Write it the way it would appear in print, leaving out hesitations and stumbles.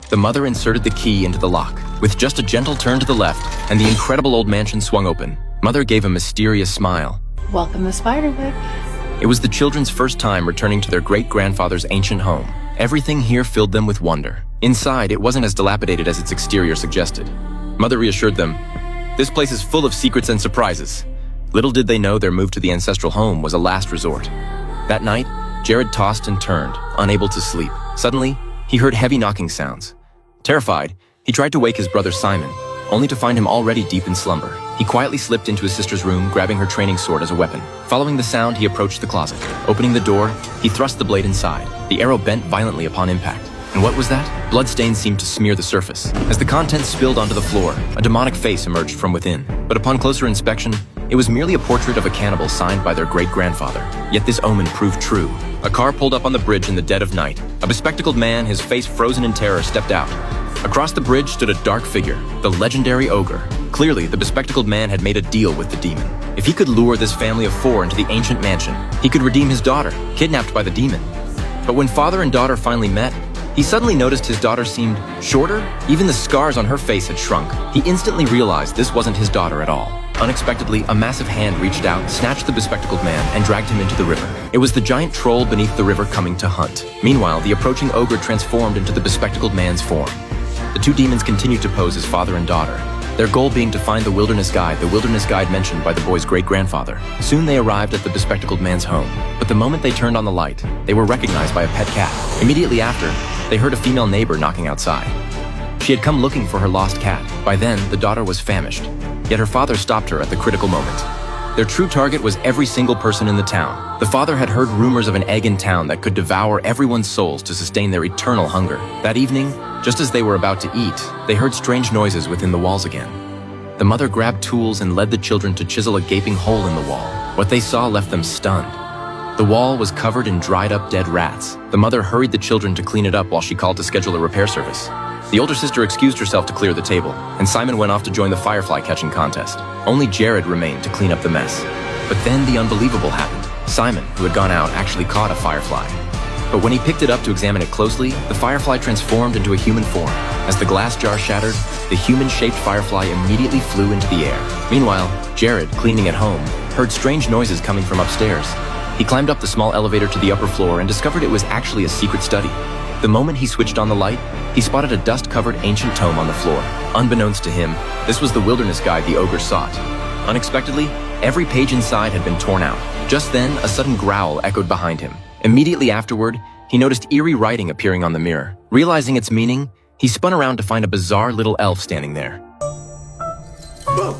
The mother inserted the key into the lock. With just a gentle turn to the left, and the incredible old mansion swung open, Mother gave a mysterious smile. Welcome to Spiderwick. It was the children's first time returning to their great-grandfather's ancient home. Everything here filled them with wonder. Inside, it wasn't as dilapidated as its exterior suggested. Mother reassured them, "This place is full of secrets and surprises." Little did they know their move to the ancestral home was a last resort. That night, Jared tossed and turned, unable to sleep. Suddenly, he heard heavy knocking sounds. Terrified, he tried to wake his brother Simon, only to find him already deep in slumber. He quietly slipped into his sister's room, grabbing her training sword as a weapon. Following the sound, he approached the closet. Opening the door, he thrust the blade inside. The arrow bent violently upon impact. And what was that? Bloodstains seemed to smear the surface. As the contents spilled onto the floor, a demonic face emerged from within. But upon closer inspection, it was merely a portrait of a cannibal signed by their great-grandfather. Yet this omen proved true. A car pulled up on the bridge in the dead of night. A bespectacled man, his face frozen in terror, stepped out. Across the bridge stood a dark figure, the legendary ogre. Clearly, the bespectacled man had made a deal with the demon. If he could lure this family of 4 into the ancient mansion, he could redeem his daughter, kidnapped by the demon. But when father and daughter finally met, he suddenly noticed his daughter seemed shorter. Even the scars on her face had shrunk. He instantly realized this wasn't his daughter at all. Unexpectedly, a massive hand reached out, snatched the bespectacled man, and dragged him into the river. It was the giant troll beneath the river coming to hunt. Meanwhile, the approaching ogre transformed into the bespectacled man's form. The 2 demons continued to pose as father and daughter, their goal being to find the wilderness guide mentioned by the boy's great-grandfather. Soon they arrived at the bespectacled man's home, but the moment they turned on the light, they were recognized by a pet cat. Immediately after, they heard a female neighbor knocking outside. She had come looking for her lost cat. By then, the daughter was famished, yet her father stopped her at the critical moment. Their true target was every single person in the town. The father had heard rumors of an egg in town that could devour everyone's souls to sustain their eternal hunger. That evening, just as they were about to eat, they heard strange noises within the walls again. The mother grabbed tools and led the children to chisel a gaping hole in the wall. What they saw left them stunned. The wall was covered in dried-up dead rats. The mother hurried the children to clean it up while she called to schedule a repair service. The older sister excused herself to clear the table, and Simon went off to join the firefly catching contest. Only Jared remained to clean up the mess. But then the unbelievable happened. Simon, who had gone out, actually caught a firefly. But when he picked it up to examine it closely, the firefly transformed into a human form. As the glass jar shattered, the human-shaped firefly immediately flew into the air. Meanwhile, Jared, cleaning at home, heard strange noises coming from upstairs. He climbed up the small elevator to the upper floor and discovered it was actually a secret study. The moment he switched on the light, he spotted a dust-covered ancient tome on the floor. Unbeknownst to him, this was the wilderness guide the ogre sought. Unexpectedly, every page inside had been torn out. Just then, a sudden growl echoed behind him. Immediately afterward, he noticed eerie writing appearing on the mirror. Realizing its meaning, he spun around to find a bizarre little elf standing there. Whoa!